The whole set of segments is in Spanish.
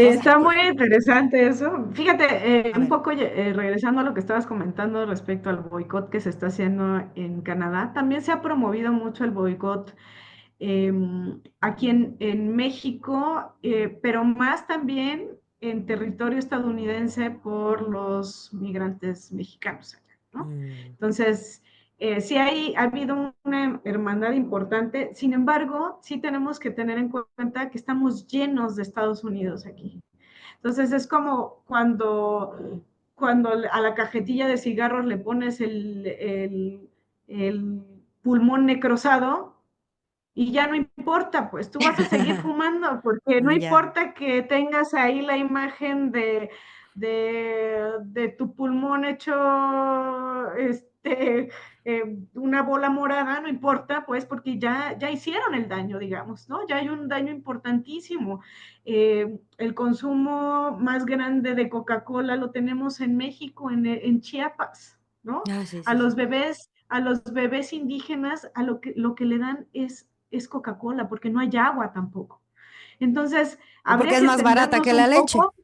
Sí, cosa. está muy interesante eso. Fíjate, A un ver. poco regresando a lo que estabas comentando respecto al boicot que se está haciendo en Canadá, también se ha promovido mucho el boicot aquí en México, pero más también en territorio estadounidense por los migrantes mexicanos allá, ¿no? Mm, Entonces, sí ha habido una hermandad importante, sin embargo, sí tenemos que tener en cuenta que estamos llenos de Estados Unidos aquí. Entonces, es como cuando a la cajetilla de cigarros le pones el pulmón necrosado, y ya no importa, pues tú vas a seguir fumando, porque no ya. importa que tengas ahí la imagen de tu pulmón hecho una bola morada, no importa, pues porque ya hicieron el daño, digamos, ¿no? Ya hay un daño importantísimo. El consumo más grande de Coca-Cola lo tenemos en México, en Chiapas, ¿no? Ah, sí, A sí, sí. los bebés indígenas, lo que le dan es Coca-Cola, porque no hay agua tampoco. Entonces, Y porque habría es que más barata entendernos que la un leche. poco,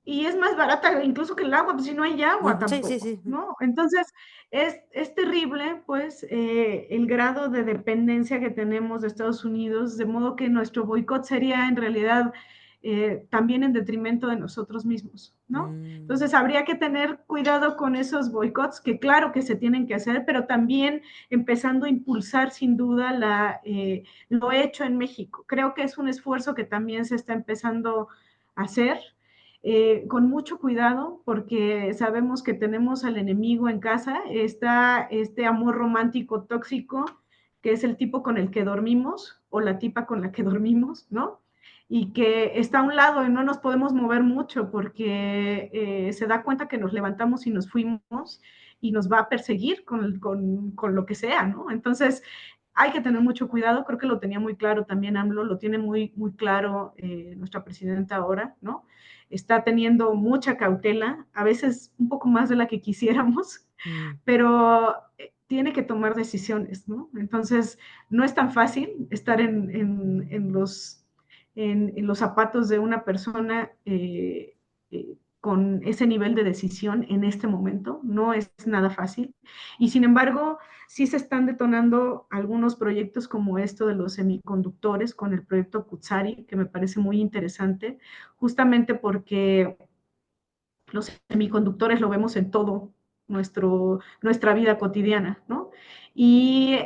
y es más barata incluso que el agua, pues si no hay agua Sí, sí, tampoco, sí. ¿no? Entonces, es terrible, pues, el grado de dependencia que tenemos de Estados Unidos, de modo que nuestro boicot sería en realidad también en detrimento de nosotros mismos, ¿no? Mm, Entonces, habría que tener cuidado con esos boicots, que claro que se tienen que hacer, pero también empezando a impulsar sin duda lo hecho en México. Creo que es un esfuerzo que también se está empezando a hacer, con mucho cuidado, porque sabemos que tenemos al enemigo en casa, está este amor romántico tóxico, que es el tipo con el que dormimos, o la tipa con la que dormimos, ¿no? Y que está a un lado y no nos podemos mover mucho porque se da cuenta que nos levantamos y nos fuimos y nos va a perseguir con lo que sea, ¿no? Entonces, hay que tener mucho cuidado, creo que lo tenía muy claro también AMLO, lo tiene muy claro nuestra presidenta ahora, ¿no? Está teniendo mucha cautela, a veces un poco más de la que quisiéramos, mm. pero tiene que tomar decisiones, ¿no? Entonces, no es tan fácil estar en los zapatos de una persona con ese nivel de decisión en este momento, no es nada fácil. Y sin embargo, sí se están detonando algunos proyectos como esto de los semiconductores con el proyecto Kutsari, que me parece muy interesante, justamente porque los semiconductores lo vemos en todo nuestra vida cotidiana, ¿no? Y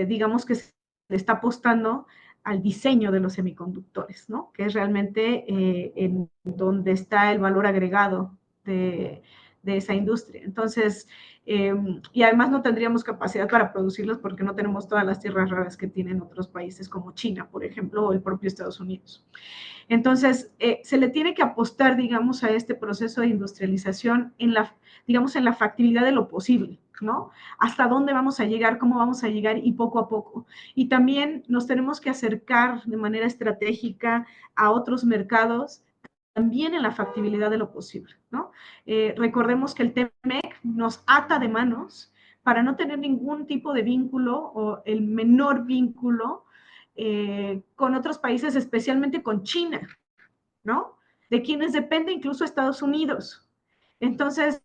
digamos que se está apostando al diseño de los semiconductores, ¿no? Que es realmente en donde está el valor agregado de esa industria. Entonces, y además no tendríamos capacidad para producirlos porque no tenemos todas las tierras raras que tienen otros países como China, por ejemplo, o el propio Estados Unidos. Entonces, se le tiene que apostar, digamos, a este proceso de industrialización digamos, en la factibilidad de lo posible, ¿no? Hasta dónde vamos a llegar, cómo vamos a llegar y poco a poco. Y también nos tenemos que acercar de manera estratégica a otros mercados, también en la factibilidad de lo posible, ¿no? Recordemos que el TEMEC nos ata de manos para no tener ningún tipo de vínculo o el menor vínculo con otros países, especialmente con China, ¿no? De quienes depende incluso Estados Unidos. Entonces,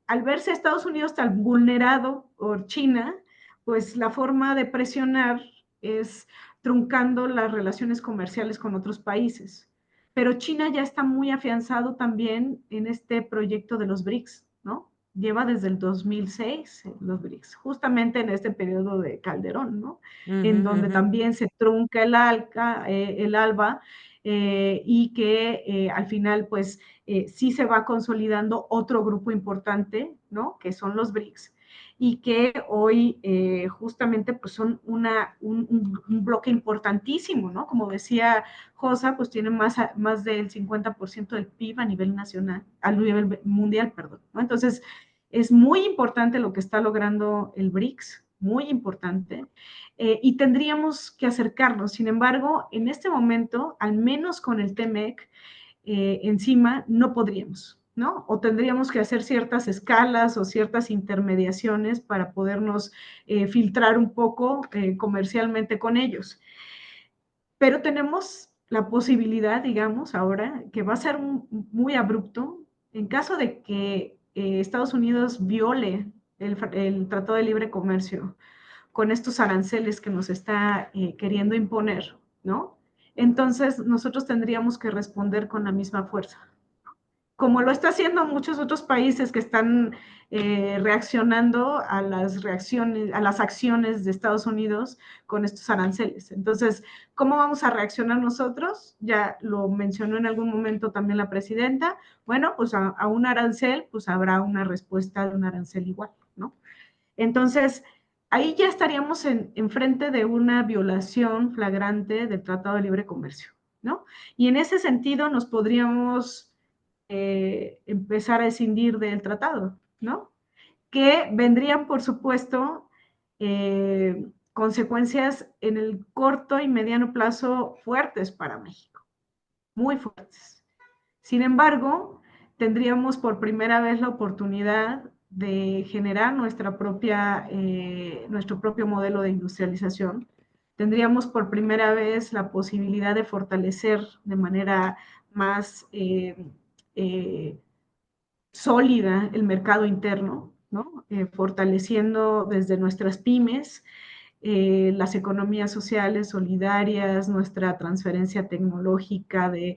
al verse Estados Unidos tan vulnerado por China, pues la forma de presionar es truncando las relaciones comerciales con otros países. Pero China ya está muy afianzado también en este proyecto de los BRICS, ¿no? Lleva desde el 2006 los BRICS, justamente en este periodo de Calderón, ¿no? Ujú, En donde ujú. también se trunca el ALBA y que al final pues sí se va consolidando otro grupo importante, ¿no? Que son los BRICS y que hoy justamente pues son un bloque importantísimo, ¿no? Como decía Josa, pues tiene más del 50% del PIB a nivel nacional, a nivel mundial, perdón, ¿no? Entonces, es muy importante lo que está logrando el BRICS, muy importante, y tendríamos que acercarnos. Sin embargo, en este momento, al menos con el TEMEC encima, no podríamos, ¿no? O tendríamos que hacer ciertas escalas o ciertas intermediaciones para podernos filtrar un poco comercialmente con ellos. Pero tenemos la posibilidad, digamos, ahora, que va a ser muy abrupto, en caso de que Estados Unidos viole el Tratado de Libre Comercio con estos aranceles que nos está queriendo imponer, ¿no? Entonces nosotros tendríamos que responder con la misma fuerza, como lo está haciendo muchos otros países que están reaccionando a las reacciones, a las acciones de Estados Unidos con estos aranceles. Entonces, ¿cómo vamos a reaccionar nosotros? Ya lo mencionó en algún momento también la presidenta. Bueno, pues a un arancel, pues habrá una respuesta de un arancel igual, ¿no? Entonces, ahí ya estaríamos en frente de una violación flagrante del Tratado de Libre Comercio, ¿no? Y en ese sentido nos podríamos empezar a escindir del tratado, ¿no? Que vendrían, por supuesto, consecuencias en el corto y mediano plazo fuertes para México, muy fuertes. Sin embargo, tendríamos por primera vez la oportunidad de generar nuestro propio modelo de industrialización. Tendríamos por primera vez la posibilidad de fortalecer de manera más eh, sólida el mercado interno, ¿no? Fortaleciendo desde nuestras pymes, las economías sociales solidarias, nuestra transferencia tecnológica de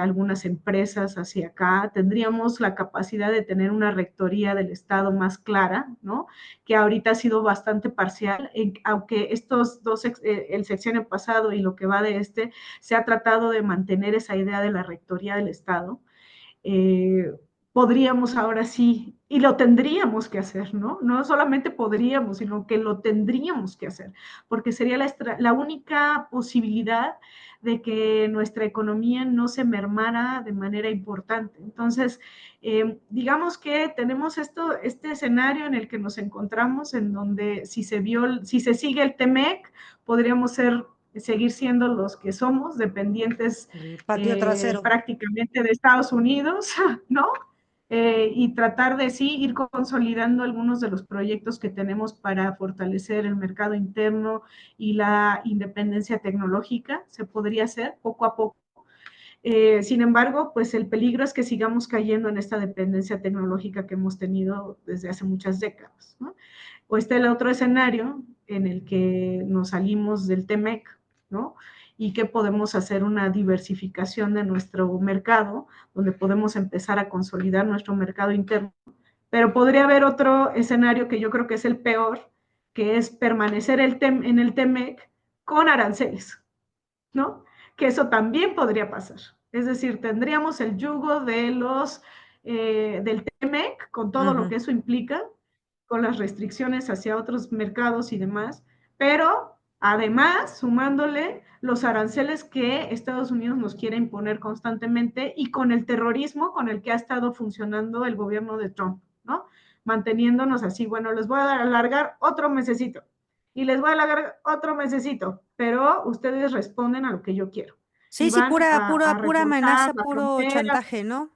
algunas empresas hacia acá, tendríamos la capacidad de tener una rectoría del Estado más clara, ¿no? Que ahorita ha sido bastante parcial, aunque estos dos, el sexenio pasado y lo que va de este, se ha tratado de mantener esa idea de la rectoría del Estado. eh, Podríamos ahora sí, y lo tendríamos que hacer, ¿no? No solamente podríamos, sino que lo tendríamos que hacer, porque sería la única posibilidad de que nuestra economía no se mermara de manera importante. Entonces, digamos que tenemos este escenario en el que nos encontramos, en donde si se sigue el TEMEC, podríamos seguir siendo los que somos, dependientes El patio trasero. prácticamente de Estados Unidos, ¿no? Y tratar de sí ir consolidando algunos de los proyectos que tenemos para fortalecer el mercado interno y la independencia tecnológica, se podría hacer poco a poco. Sin embargo, pues el peligro es que sigamos cayendo en esta dependencia tecnológica que hemos tenido desde hace muchas décadas, ¿no? O está el otro escenario en el que nos salimos del TEMEC, ¿no? Y que podemos hacer una diversificación de nuestro mercado, donde podemos empezar a consolidar nuestro mercado interno. Pero podría haber otro escenario que yo creo que es el peor, que es permanecer en el TEMEC con aranceles, ¿no? Que eso también podría pasar. Es decir, tendríamos el yugo del TEMEC con todo lo Ujú. que eso implica, con las restricciones hacia otros mercados y demás, pero además sumándole los aranceles que Estados Unidos nos quiere imponer constantemente y con el terrorismo con el que ha estado funcionando el gobierno de Trump, ¿no? Manteniéndonos así, bueno, les voy a alargar otro mesecito y les voy a alargar otro mesecito, pero ustedes responden a lo que yo quiero y Sí, sí, van pura, a pura reforzar amenaza, la puro frontera, chantaje, ¿no?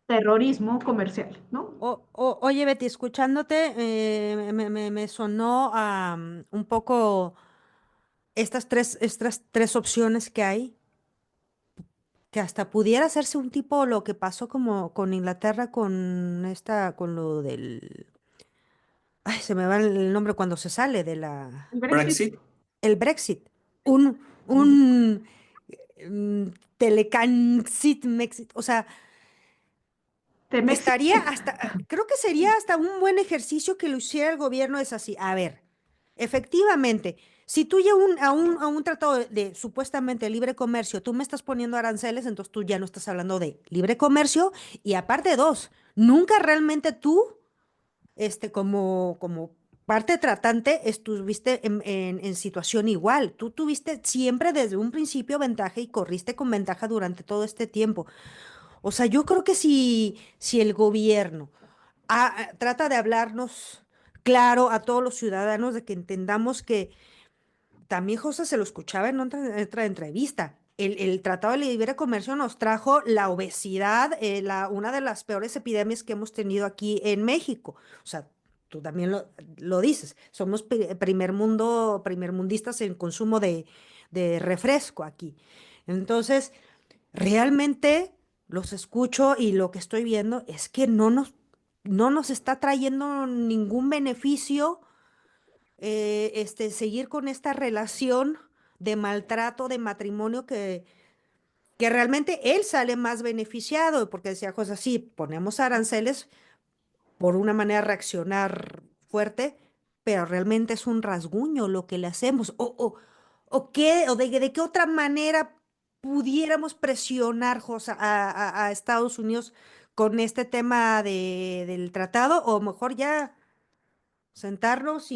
terrorismo comercial, ¿no? Oye, Betty, escuchándote, me sonó a un poco estas tres opciones que hay, que hasta pudiera hacerse un tipo lo que pasó como con Inglaterra con lo del, ay, se me va el nombre cuando se sale de El Brexit, Brexit. el Brexit, un, un telecanxit, Mexit, o sea, Temexit. estaría hasta, creo que sería hasta un buen ejercicio que lo hiciera el gobierno, es así. A ver, efectivamente, si tú ya a un tratado de supuestamente libre comercio, tú me estás poniendo aranceles, entonces tú ya no estás hablando de libre comercio. Y aparte, dos, nunca realmente tú, como parte tratante, estuviste en situación igual. Tú tuviste siempre desde un principio ventaja y corriste con ventaja durante todo este tiempo. O sea, yo creo que si el gobierno trata de hablarnos claro a todos los ciudadanos de que entendamos que también José se lo escuchaba en otra entrevista. El Tratado de Libre Comercio nos trajo la obesidad, una de las peores epidemias que hemos tenido aquí en México. O sea, tú también lo dices. Somos primer mundistas en consumo de refresco aquí. Entonces, realmente los escucho y lo que estoy viendo es que no nos está trayendo ningún beneficio seguir con esta relación de maltrato, de matrimonio que realmente él sale más beneficiado, porque decía cosas así, ponemos aranceles por una manera de reaccionar fuerte, pero realmente es un rasguño lo que le hacemos. ¿De qué otra manera pudiéramos presionar, Josa, a Estados Unidos con este tema del tratado? O mejor ya sentarnos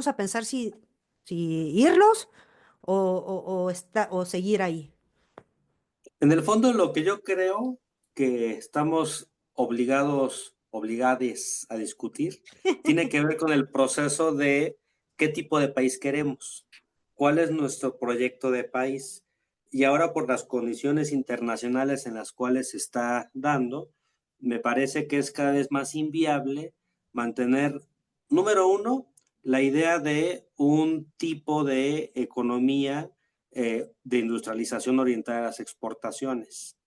a pensar si irnos o seguir ahí. En el fondo, lo que yo creo que estamos obligades a discutir, tiene que ver con el proceso de qué tipo de país queremos, cuál es nuestro proyecto de país. Y ahora por las condiciones internacionales en las cuales se está dando, me parece que es cada vez más inviable mantener, número uno, la idea de un tipo de economía de industrialización orientada a las exportaciones,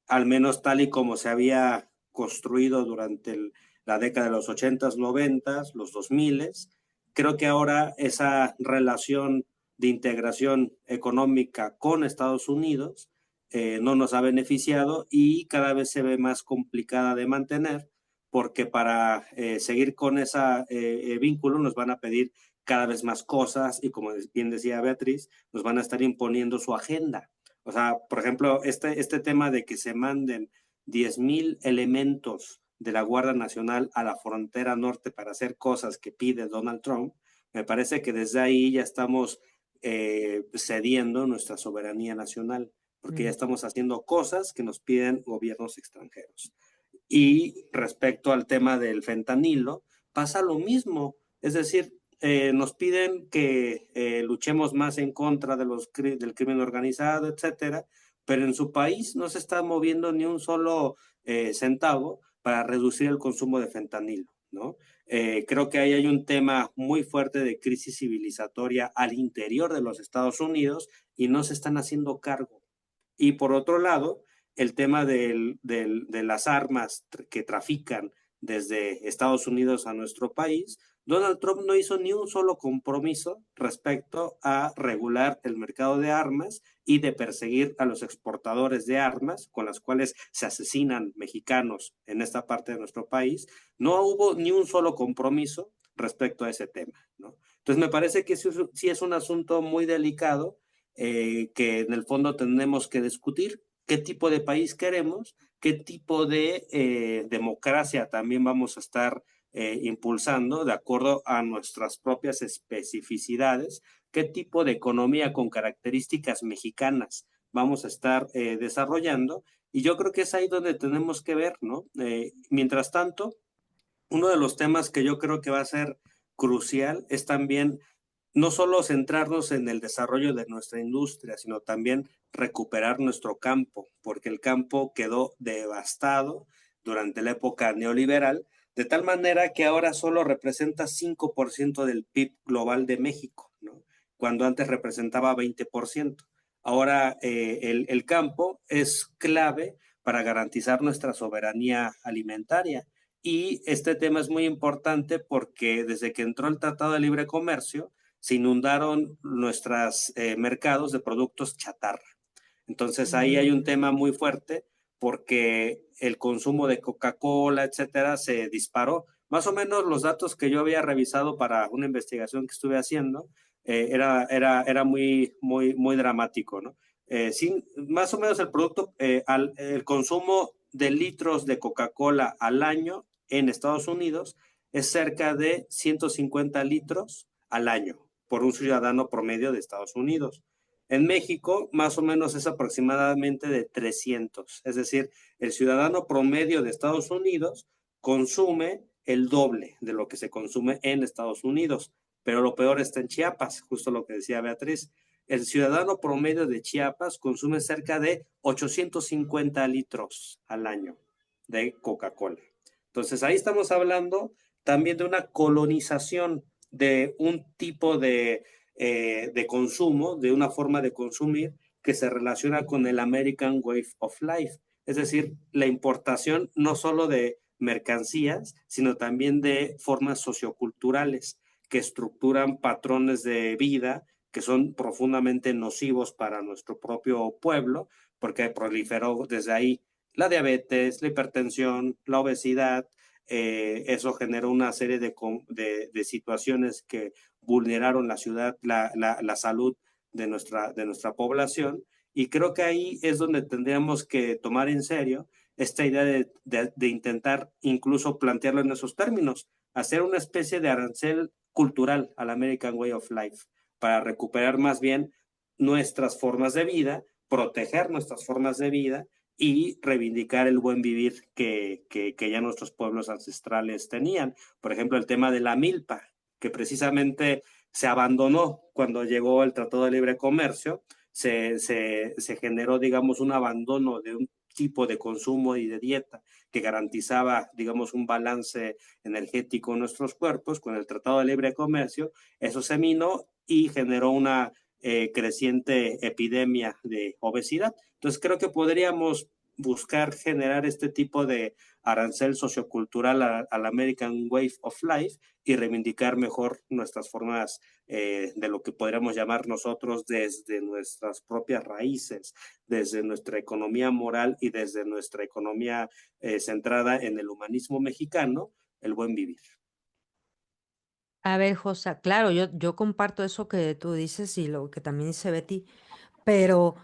al menos tal y como se había construido durante la década de los 80s, 90s, los 2000s. Creo que ahora esa relación de integración económica con Estados Unidos no nos ha beneficiado y cada vez se ve más complicada de mantener porque para seguir con ese vínculo nos van a pedir cada vez más cosas y como bien decía Beatriz, nos van a estar imponiendo su agenda. O sea, por ejemplo, este tema de que se manden 10,000 elementos de la Guardia Nacional a la frontera norte para hacer cosas que pide Donald Trump, me parece que desde ahí ya estamos cediendo nuestra soberanía nacional, porque ya Mm. estamos haciendo cosas que nos piden gobiernos extranjeros. Y respecto al tema del fentanilo, pasa lo mismo. Es decir, nos piden que luchemos más en contra de del crimen organizado, etcétera, pero en su país no se está moviendo ni un solo centavo para reducir el consumo de fentanilo, ¿no? Creo que ahí hay un tema muy fuerte de crisis civilizatoria al interior de los Estados Unidos y no se están haciendo cargo. Y por otro lado, el tema de las armas que trafican desde Estados Unidos a nuestro país, Donald Trump no hizo ni un solo compromiso respecto a regular el mercado de armas y de perseguir a los exportadores de armas con las cuales se asesinan mexicanos en esta parte de nuestro país. No hubo ni un solo compromiso respecto a ese tema, ¿no? Entonces me parece que sí es un asunto muy delicado que en el fondo tenemos que discutir qué tipo de país queremos, qué tipo de democracia también vamos a estar impulsando de acuerdo a nuestras propias especificidades, qué tipo de economía con características mexicanas vamos a estar desarrollando. Y yo creo que es ahí donde tenemos que ver, ¿no? Mientras tanto, uno de los temas que yo creo que va a ser crucial es también no solo centrarnos en el desarrollo de nuestra industria, sino también recuperar nuestro campo, porque el campo quedó devastado durante la época neoliberal, de tal manera que ahora solo representa 5% del PIB global de México, ¿no? Cuando antes representaba 20%. Ahora el campo es clave para garantizar nuestra soberanía alimentaria. Y este tema es muy importante porque desde que entró el Tratado de Libre Comercio, se inundaron nuestros mercados de productos chatarra. Entonces ahí hay un Mm. tema muy fuerte porque el consumo de Coca-Cola, etcétera, se disparó. Más o menos los datos que yo había revisado para una investigación que estuve haciendo era muy dramático, ¿no? Más o menos el producto, el consumo de litros de Coca-Cola al año en Estados Unidos es cerca de 150 litros al año por un ciudadano promedio de Estados Unidos. En México, más o menos es aproximadamente de 300. Es decir, el ciudadano promedio de Estados Unidos consume el doble de lo que se consume en Estados Unidos. Pero lo peor está en Chiapas, justo lo que decía Beatriz. El ciudadano promedio de Chiapas consume cerca de 850 litros al año de Coca-Cola. Entonces ahí estamos hablando también de una colonización de un tipo de consumo, de una forma de consumir que se relaciona con el American Way of Life, es decir, la importación no solo de mercancías, sino también de formas socioculturales que estructuran patrones de vida que son profundamente nocivos para nuestro propio pueblo, porque proliferó desde ahí la diabetes, la hipertensión, la obesidad. Eso generó una serie de situaciones que vulneraron la ciudad, la salud de nuestra población. Y creo que ahí es donde tendríamos que tomar en serio esta idea de intentar incluso plantearlo en esos términos, hacer una especie de arancel cultural al American Way of Life, para recuperar más bien nuestras formas de vida, proteger nuestras formas de vida y reivindicar el buen vivir que ya nuestros pueblos ancestrales tenían. Por ejemplo, el tema de la milpa, que precisamente se abandonó cuando llegó el Tratado de Libre Comercio, se generó, digamos, un abandono de un tipo de consumo y de dieta que garantizaba, digamos, un balance energético en nuestros cuerpos. Con el Tratado de Libre Comercio, eso se minó y generó una creciente epidemia de obesidad. Entonces creo que podríamos buscar generar este tipo de arancel sociocultural al American Way of Life y reivindicar mejor nuestras formas de lo que podríamos llamar nosotros desde nuestras propias raíces, desde nuestra economía moral y desde nuestra economía centrada en el humanismo mexicano, el buen vivir. A ver, Josa, claro, yo comparto eso que tú dices y lo que también dice Betty, pero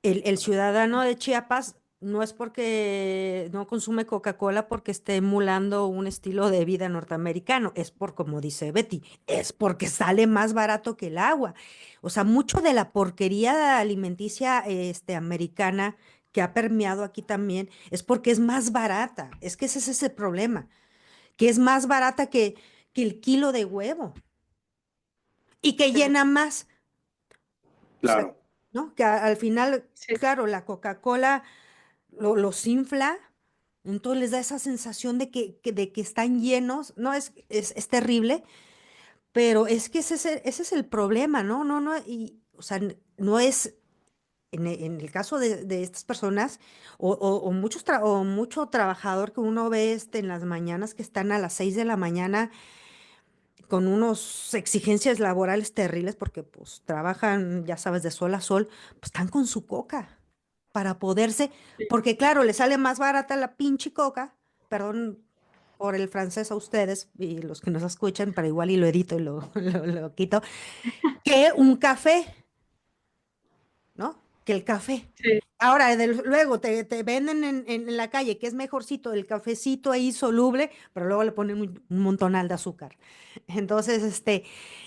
el ciudadano de Chiapas no es porque no consume Coca-Cola porque esté emulando un estilo de vida norteamericano, es por, como dice Betty, es porque sale más barato que el agua. O sea, mucho de la porquería alimenticia americana que ha permeado aquí también es porque es más barata. Es que ese es el problema, que es más barata que el kilo de huevo y que Sí, llena más. O sea, Claro. ¿no? Que al final, sí, claro, la Coca-Cola los infla, entonces les da esa sensación de que están llenos. No, es terrible, pero es que ese es el problema, ¿no? No, no, y, o sea, no es, en el caso de estas personas, o o mucho trabajador que uno ve en las mañanas que están a las 6 de la mañana con unas exigencias laborales terribles porque pues trabajan, ya sabes, de sol a sol, pues están con su coca para poderse, sí. porque claro, le sale más barata la pinche coca, perdón por el francés a ustedes y los que nos escuchan, pero igual y lo edito y lo quito, que un café, ¿no? Que el café. Sí. Ahora, luego te venden en la calle que es mejorcito el cafecito ahí soluble, pero luego le ponen un montonal de azúcar. Entonces,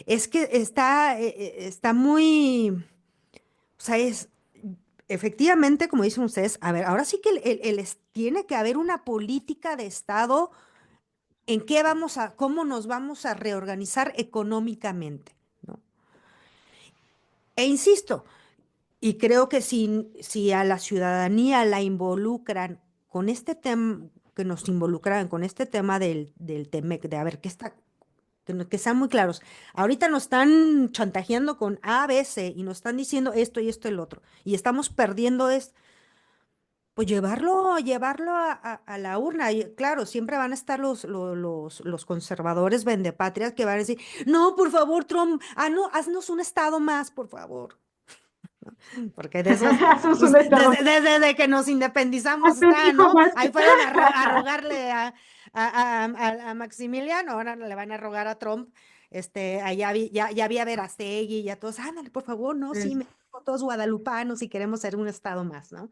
es que está muy, o sea, es efectivamente, como dicen ustedes, a ver, ahora sí que tiene que haber una política de Estado en cómo nos vamos a reorganizar económicamente, ¿no? E insisto, y creo que si a la ciudadanía la involucran con este tema, que nos involucran con este tema del TEMEC, de a ver, que sean muy claros. Ahorita nos están chantajeando con A, B, C y nos están diciendo esto y esto y el otro. Y estamos perdiendo pues llevarlo a la urna. Y claro, siempre van a estar los conservadores vendepatrias que van a decir, no, por favor, Trump, no, haznos un estado más, por favor. Porque de esos, Hacemos pues, un estado más. desde que nos independizamos Hazme un está, hijo ¿no? más. Ahí fueron a rogarle a Maximiliano, ahora le van a rogar a Trump, ya había Verastegui, ya todos, ándale, por favor, no, sí, Sí, México, todos guadalupanos y queremos ser un estado más, ¿no?